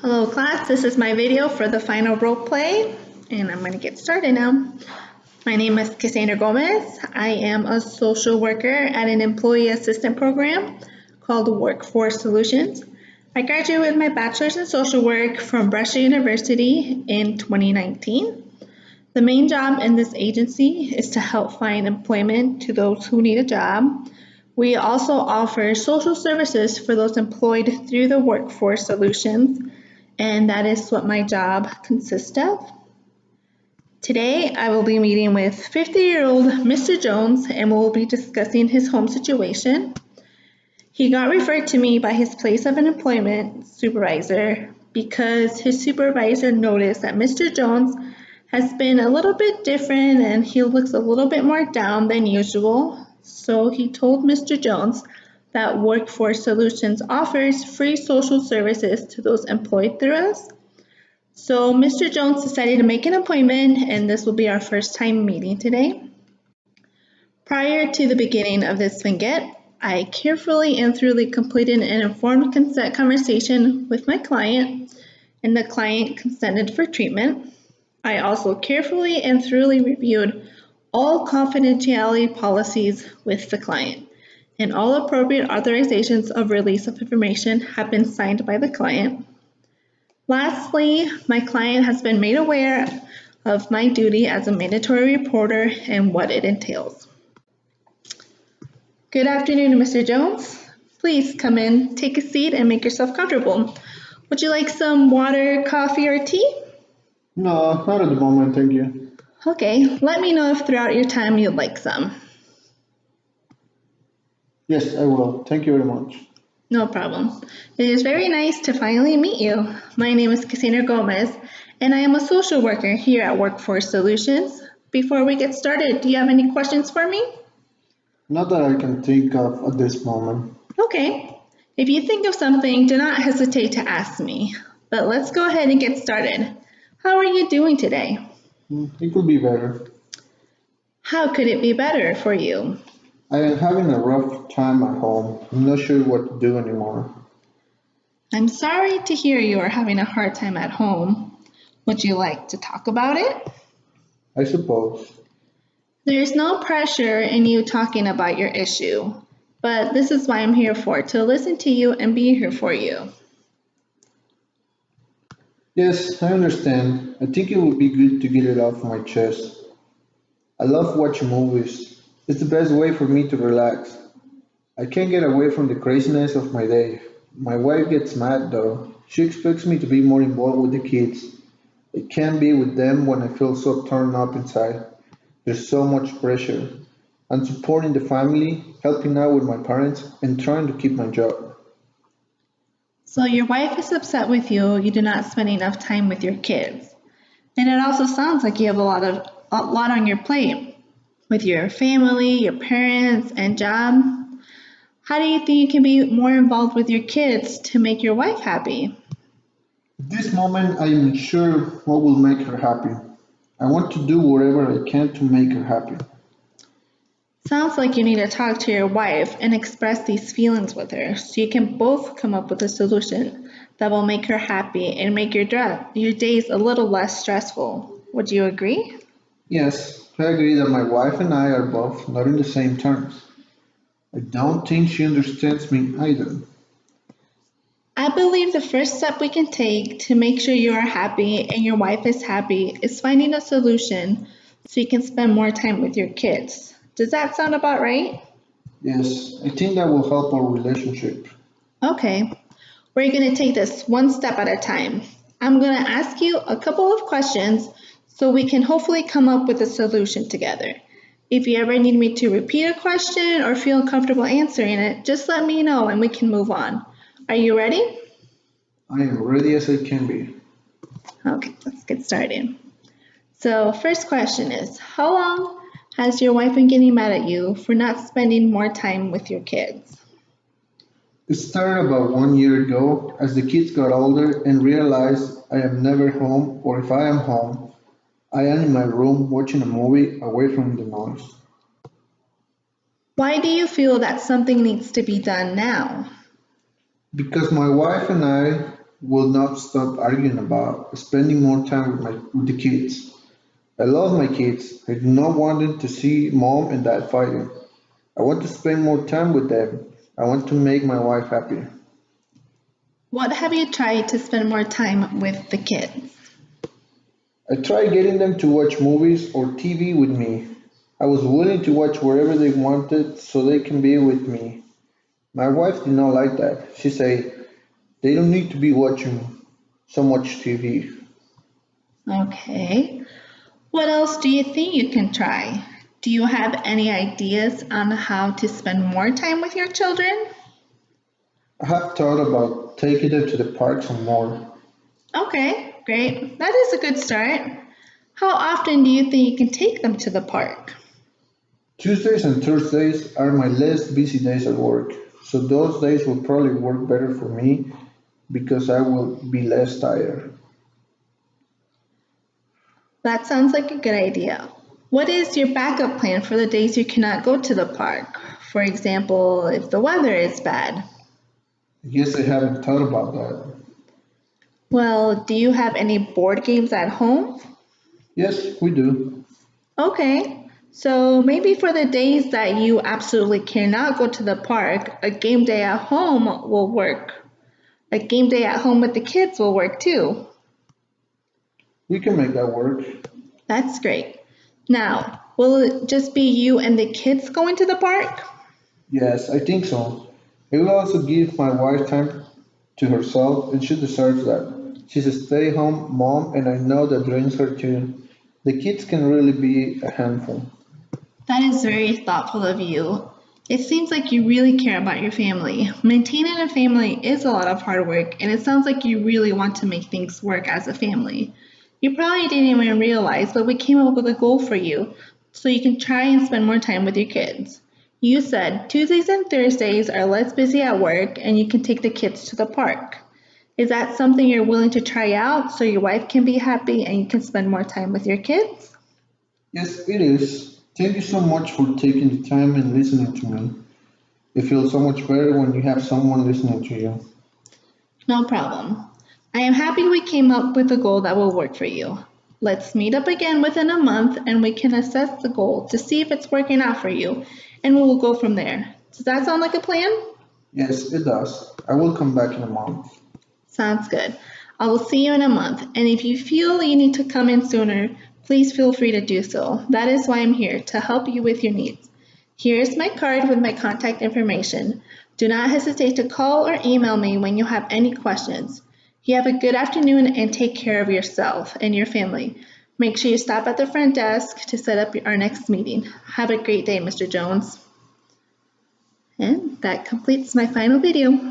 Hello class, this is my video for the final role play and I'm going to get started now. My name is Cassandra Gomez. I am a social worker at an employee assistant program called Workforce Solutions. I graduated with my bachelor's in social work from Brescia University in 2019. The main job in this agency is to help find employment to those who need a job. We also offer social services for those employed through the Workforce Solutions, and that is what my job consists of. Today, I will be meeting with 50-year-old Mr. Jones, and we'll be discussing his home situation. He got referred to me by his place of employment supervisor because his supervisor noticed that Mr. Jones has been a little bit different and he looks a little bit more down than usual. So he told Mr. Jones that Workforce Solutions offers free social services to those employed through us. So Mr. Jones decided to make an appointment, and this will be our first time meeting today. Prior to the beginning of this vignette, I carefully and thoroughly completed an informed consent conversation with my client, and the client consented for treatment. I also carefully and thoroughly reviewed all confidentiality policies with the client, and all appropriate authorizations of release of information have been signed by the client. Lastly, my client has been made aware of my duty as a mandatory reporter and what it entails. Good afternoon, Mr. Jones. Please come in, take a seat, and make yourself comfortable. Would you like some water, coffee, or tea? No, not at the moment, thank you. Okay, let me know if throughout your time you'd like some. Yes, I will. Thank you very much. No problem. It is very nice to finally meet you. My name is Cassandra Gomez, and I am a social worker here at Workforce Solutions. Before we get started, do you have any questions for me? Not that I can think of at this moment. Okay. If you think of something, do not hesitate to ask me. But let's go ahead and get started. How are you doing today? It could be better. How could it be better for you? I am having a rough time at home. I'm not sure what to do anymore. I'm sorry to hear you are having a hard time at home. Would you like to talk about it? I suppose. There's no pressure in you talking about your issue, but this is why I'm here for, to listen to you and be here for you. Yes, I understand. I think it would be good to get it off my chest. I love watching movies. It's the best way for me to relax. I can't get away from the craziness of my day. My wife gets mad though. She expects me to be more involved with the kids. I can't be with them when I feel so torn up inside. There's so much pressure. I'm supporting the family, helping out with my parents, and trying to keep my job. So your wife is upset with you do not spend enough time with your kids. And it also sounds like you have a lot on your plate with your family, your parents, and job. How do you think you can be more involved with your kids to make your wife happy? At this moment, I'm unsure what will make her happy. I want to do whatever I can to make her happy. Sounds like you need to talk to your wife and express these feelings with her so you can both come up with a solution that will make her happy and make your days a little less stressful. Would you agree? Yes, I agree that my wife and I are both not in the same terms. I don't think she understands me either. I believe the first step we can take to make sure you are happy and your wife is happy is finding a solution so you can spend more time with your kids. Does that sound about right? Yes, I think that will help our relationship. Okay, we're going to take this one step at a time. I'm going to ask you a couple of questions so we can hopefully come up with a solution together. If you ever need me to repeat a question or feel comfortable answering it, just let me know and we can move on. Are you ready? I am ready as I can be. Okay, let's get started. So first question is, how long has your wife been getting mad at you for not spending more time with your kids? It started about 1 year ago as the kids got older and realized I am never home, or if I am home, I am in my room watching a movie away from the noise. Why do you feel that something needs to be done now? Because my wife and I will not stop arguing about spending more time with the kids. I love my kids. I do not want them to see mom and dad fighting. I want to spend more time with them. I want to make my wife happy. What have you tried to spend more time with the kids? I tried getting them to watch movies or TV with me. I was willing to watch wherever they wanted so they can be with me. My wife did not like that. She said, they don't need to be watching so much TV. Okay. What else do you think you can try? Do you have any ideas on how to spend more time with your children? I have thought about taking them to the park some more. Okay, great. That is a good start. How often do you think you can take them to the park? Tuesdays and Thursdays are my less busy days at work, so those days will probably work better for me because I will be less tired. That sounds like a good idea. What is your backup plan for the days you cannot go to the park? For example, if the weather is bad. I guess I haven't thought about that. Well, do you have any board games at home? Yes, we do. Okay, so maybe for the days that you absolutely cannot go to the park, a game day at home will work. A game day at home with the kids will work too. We can make that work. That's great. Now, will it just be you and the kids going to the park? Yes, I think so. It will also give my wife time to herself, and she deserves that. She's a stay home mom, and I know that drains her too. The kids can really be a handful. That is very thoughtful of you. It seems like you really care about your family. Maintaining a family is a lot of hard work, and it sounds like you really want to make things work as a family. You probably didn't even realize, but we came up with a goal for you so you can try and spend more time with your kids. You said Tuesdays and Thursdays are less busy at work and you can take the kids to the park. Is that something you're willing to try out so your wife can be happy and you can spend more time with your kids? Yes, it is. Thank you so much for taking the time and listening to me. It feels so much better when you have someone listening to you. No problem. I am happy we came up with a goal that will work for you. Let's meet up again within a month and we can assess the goal to see if it's working out for you and we will go from there. Does that sound like a plan? Yes, it does. I will come back in a month. Sounds good. I will see you in a month and if you feel you need to come in sooner, please feel free to do so. That is why I'm here to help you with your needs. Here is my card with my contact information. Do not hesitate to call or email me when you have any questions. You have a good afternoon and take care of yourself and your family. Make sure you stop at the front desk to set up our next meeting. Have a great day, Mr. Jones. And that completes my final video.